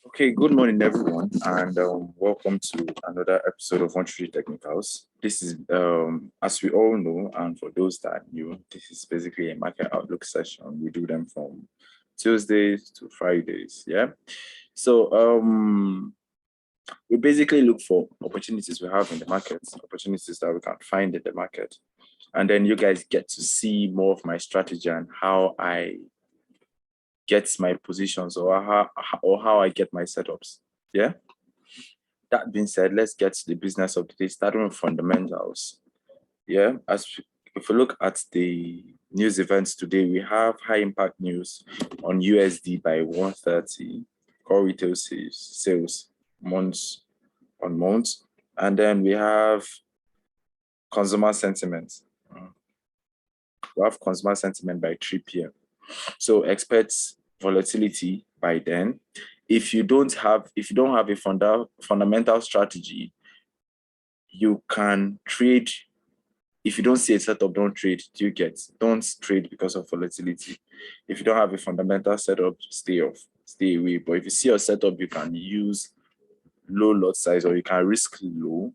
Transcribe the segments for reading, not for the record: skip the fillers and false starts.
Okay, good morning, everyone, and welcome to another episode of 133 Technicals. This is, as we all know, and for those that are new, this is basically a market outlook session. We do them from Tuesdays to Fridays. Yeah. So, we basically look for opportunities we have in the market, opportunities that we can find in the market, and then you guys get to see more of my strategy and how I get my positions or how I get my setups. Yeah. That being said, let's get to the business of the day, starting with fundamentals. Yeah, if we look at the news events today, we have high impact news on USD by 130, core retail sales months on months, and then we have consumer sentiment. We have consumer sentiment by 3 p.m. So expect volatility by then. If you don't have a fundamental strategy, you can trade. If you don't see a setup, don't trade. Don't trade because of volatility. If you don't have a fundamental setup, stay off, stay away. But if you see a setup, you can use low lot size, or you can risk low,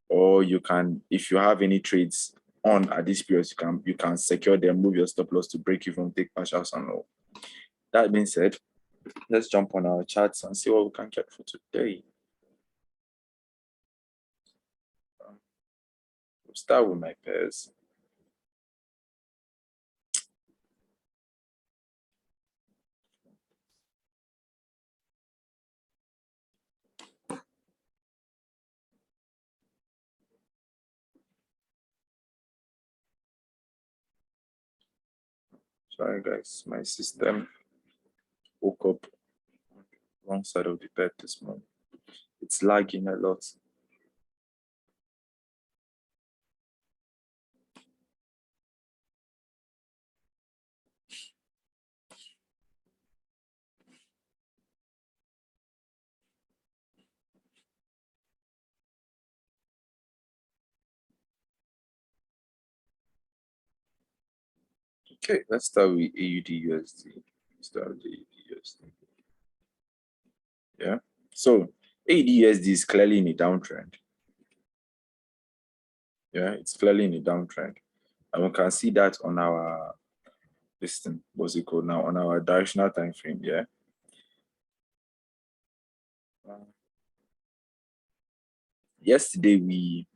or you can, if you have any trades on at this period, you can secure them, move your stop loss to break even, take partials and all. That being said, let's jump on our charts and see what we can get for today. We'll start with my pairs. Sorry guys, my system woke up on the wrong side of the bed this morning. It's lagging a lot. Okay, let's start with AUD USD. Start with AUD USD. Yeah. So AUD USD is clearly in a downtrend. Yeah, it's clearly in a downtrend. And we can see that on our listing, what's it called now? On our directional time frame, yeah. Yesterday we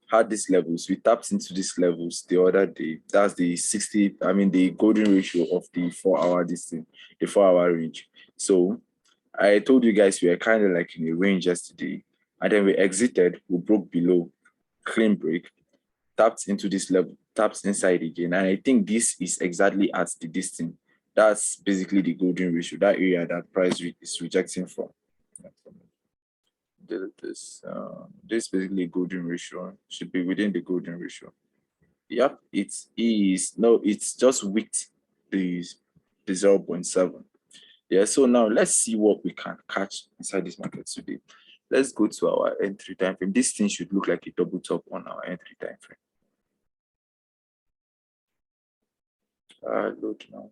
had these levels. We tapped into these levels the other day. That's the the golden ratio of the 4-hour distance, the 4-hour range. So I told you guys we were kind of like in a range yesterday, and then we exited, we broke below, clean break, tapped into this level, tapped inside again. And I think this is exactly at the distance. That's basically the golden ratio, that area that price is rejecting from. This basically golden ratio, should be within the golden ratio. Yep, it is. No, it's just wicked the 0.7. Yeah, so now let's see what we can catch inside this market today. Let's go to our entry time frame. This thing should look like a double top on our entry time frame. Load now.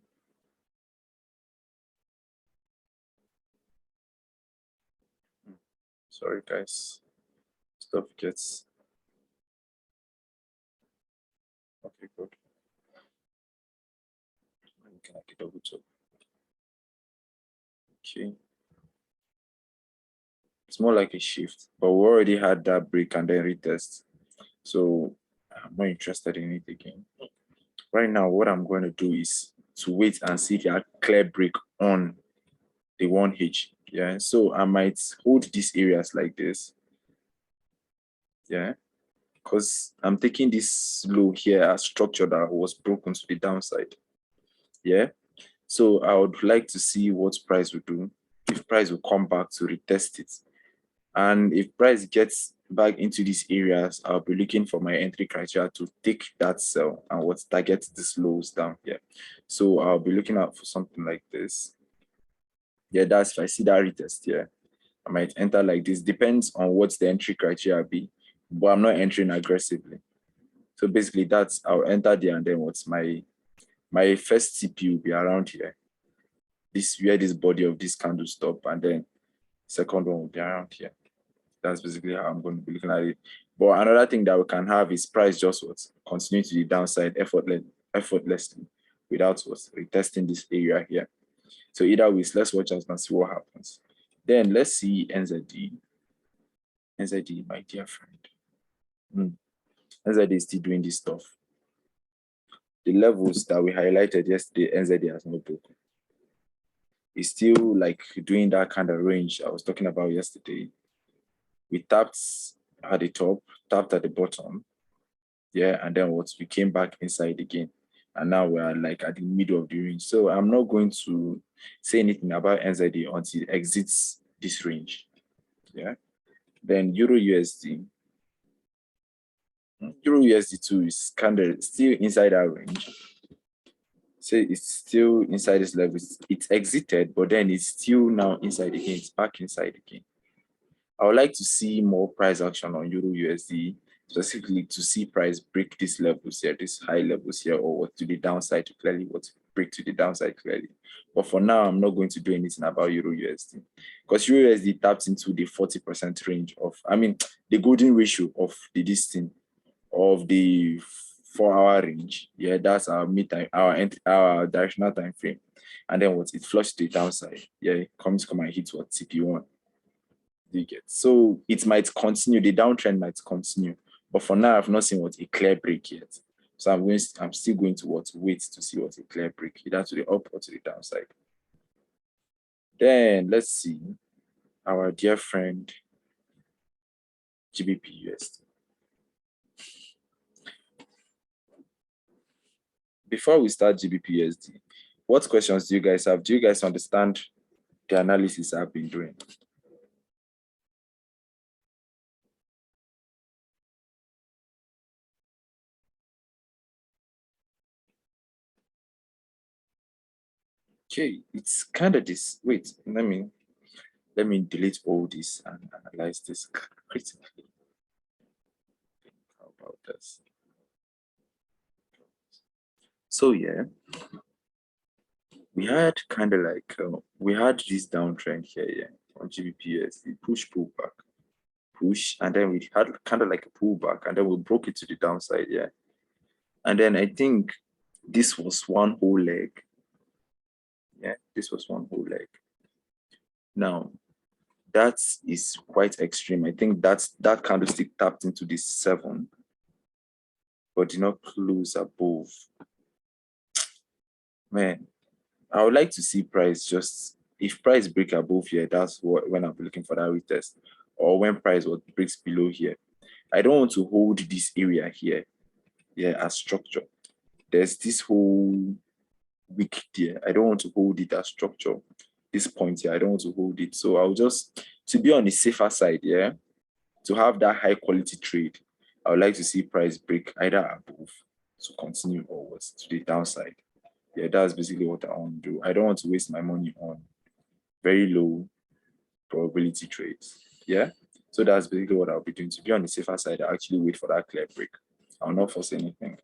Sorry, guys. Stuff gets. Okay, good. Looking like a double top. Okay. It's more like a shift, but we already had that break and then retest. So I'm not interested in it again. Right now, what I'm going to do is to wait and see if I clear break on the 1H. Yeah, so I might hold these areas like this. Yeah, because I'm taking this low here as structure that was broken to the downside. Yeah, so I would like to see what price will do, if price will come back to retest it. And if price gets back into these areas, I'll be looking for my entry criteria to take that sell and what target this lows down here. So I'll be looking out for something like this. Yeah, that's if I see that retest here. I might enter like this. Depends on what the entry criteria be, but I'm not entering aggressively. So basically I'll enter there, and then what's my first TP will be around here. This where this body of this candle stop, and then second one will be around here. That's basically how I'm going to be looking at it. But another thing that we can have is price just what continue to the downside effortlessly without what retesting this area here. So either way, let's watch out and see what happens. Then let's see NZD. NZD, my dear friend. NZD is still doing this stuff. The levels that we highlighted yesterday, NZD has not broken. It's still like doing that kind of range I was talking about yesterday. We tapped at the top, tapped at the bottom, yeah, and then what we came back inside again, and now we are like at the middle of the range. So I'm not going to say anything about NZD until it exits this range, yeah. Then Euro USD. Euro USD too is kind of still inside that range. So it's still inside this level. It's exited, but then it's still now inside again. It's back inside again. I would like to see more price action on Euro USD, specifically to see price break these levels here, these high levels here, or what to the downside to clearly, what to break to the downside clearly. But for now, I'm not going to do anything about Euro USD because Euro USD taps into the 40% range of, I mean, the golden ratio of the distance of the 4-hour range. Yeah, that's our mid time, our directional time frame. And then what it flushed to the downside. Yeah, it comes come and hit what TP1. You get, so it might continue, the downtrend might continue, but for now I've not seen what a clear break yet. So I'm still going to wait to see what a clear break, either to the up or to the downside. Then let's see our dear friend GBP USD. Before we start GBP USD, what questions do you guys have? Do you guys understand the analysis I've been doing? Okay, it's kind of this. Wait, let me delete all this and analyze this critically. How about this? So yeah, we had kind of like we had this downtrend here, yeah, on GBP USD, push, pull back, push, and then we had kind of like a pullback, and then we broke it to the downside, yeah. And then I think this was one whole leg. Yeah, this was one whole leg. Now, that is quite extreme. I think that candlestick tapped into this 7, but did not close above. Man, I would like to see price just, if price break above here, that's when I'll be looking for that retest, or when price breaks below here. I don't want to hold this area here, yeah, as structure. There's this whole wick there. I don't want to hold it as structure. This point here, I don't want to hold it. So I'll just, to be on the safer side, yeah, to have that high quality trade, I would like to see price break either above to continue or to the downside. Yeah, that's basically what I want to do. I don't want to waste my money on very low probability trades. Yeah. So that's basically what I'll be doing. To be on the safer side, I actually wait for that clear break. I'll not force anything.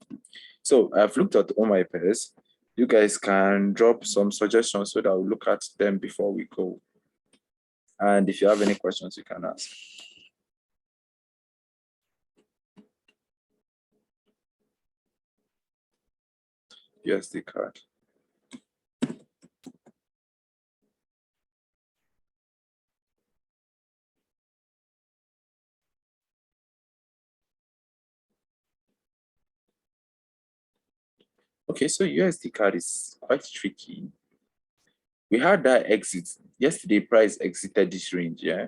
So I've looked at all my pairs. You guys can drop some suggestions so that I'll look at them before we go. And if you have any questions, you can ask. USD card. Okay, so USD card is quite tricky. We had that exit. Yesterday, price exited this range, yeah?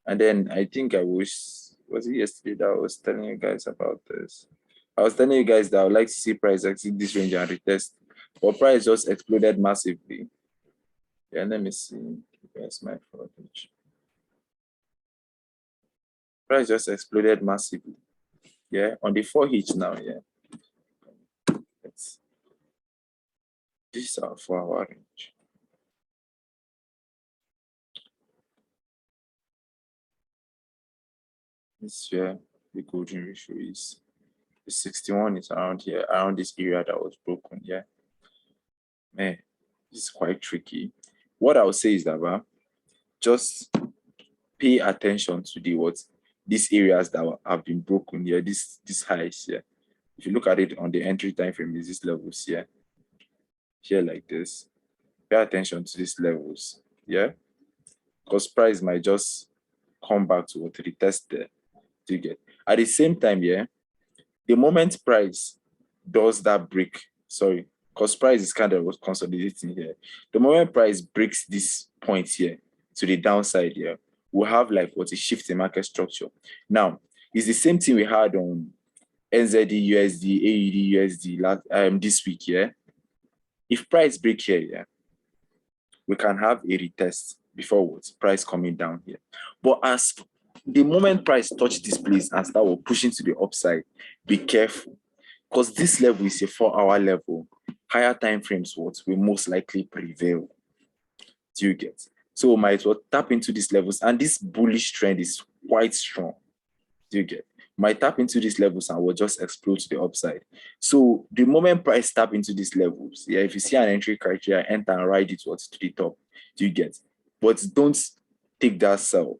And then I think was it yesterday that I was telling you guys about this? I was telling you guys that I would like to see price exit this range and retest. But price just exploded massively. Yeah, let me see. Where's my footage? Price just exploded massively. Yeah, on the 4 hits now, yeah. This is our 4-hour range. This is where the golden ratio is. The 61 is around here, around this area that was broken, yeah. Man, this is quite tricky. What I would say is that, just pay attention to the what these areas that have been broken here, this highs here. If you look at it on the entry time frame, is this levels here like this. Pay attention to these levels, yeah, because price might just come back to what retest there. Do you get? At the same time, yeah, the moment price does that break, sorry, because price is kind of consolidating here. The moment price breaks this point here to the downside here, we'll have like what a shift in market structure. Now, it's the same thing we had on NZD, USD, AED, USD this week, yeah. If price break here, yeah, we can have a retest before what price coming down here. But as the moment price touch this place and start pushing to the upside, be careful, because this level is a 4-hour level. Higher time frames what will most likely prevail. Do you get? So we might well tap into these levels, and this bullish trend is quite strong. Do you get? Might tap into these levels and will just explode to the upside. So the moment price tap into these levels, yeah, if you see an entry criteria, enter and ride it towards to the top. Do you get? But don't take that sell.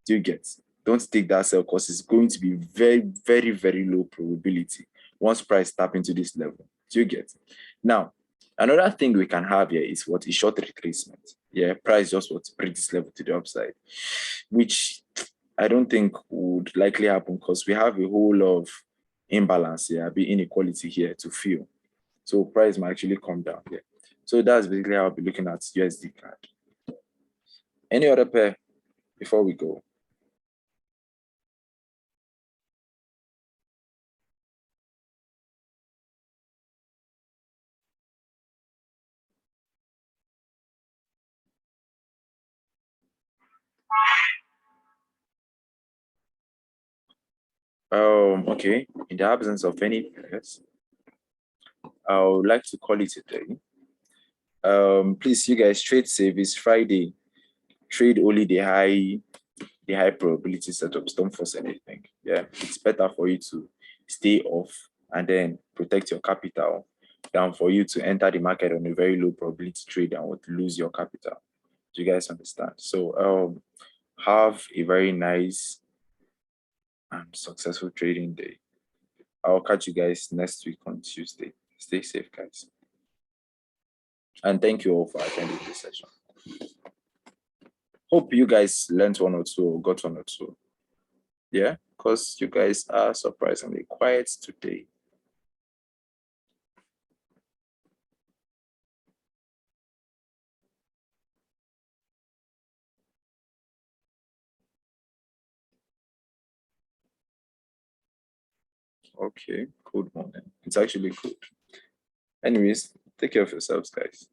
Do you get? Don't take that sell, because it's going to be very, very, very low probability once price tap into this level. Do you get? Now, another thing we can have here is what is short retracement. Yeah, price just what bring this level to the upside, which I don't think would likely happen, because we have a whole lot of imbalance here, be inequality here to fill. So price might actually come down here. So that's basically how I'll be looking at USD CAD. Any other pair before we go? Okay. In the absence of any pairs, I would like to call it a day. Please, you guys, trade safe. It's Friday. Trade only the high probability setups. Don't force anything. Yeah, it's better for you to stay off and then protect your capital than for you to enter the market on a very low probability trade and would lose your capital. Do you guys understand? So have a very nice and successful trading day. I'll catch you guys next week on Tuesday. Stay safe, guys. And thank you all for attending this session. Hope you guys learned one or two or got one or two. Yeah, because you guys are surprisingly quiet today. Okay, good morning. It's actually good. Anyways, take care of yourselves, guys.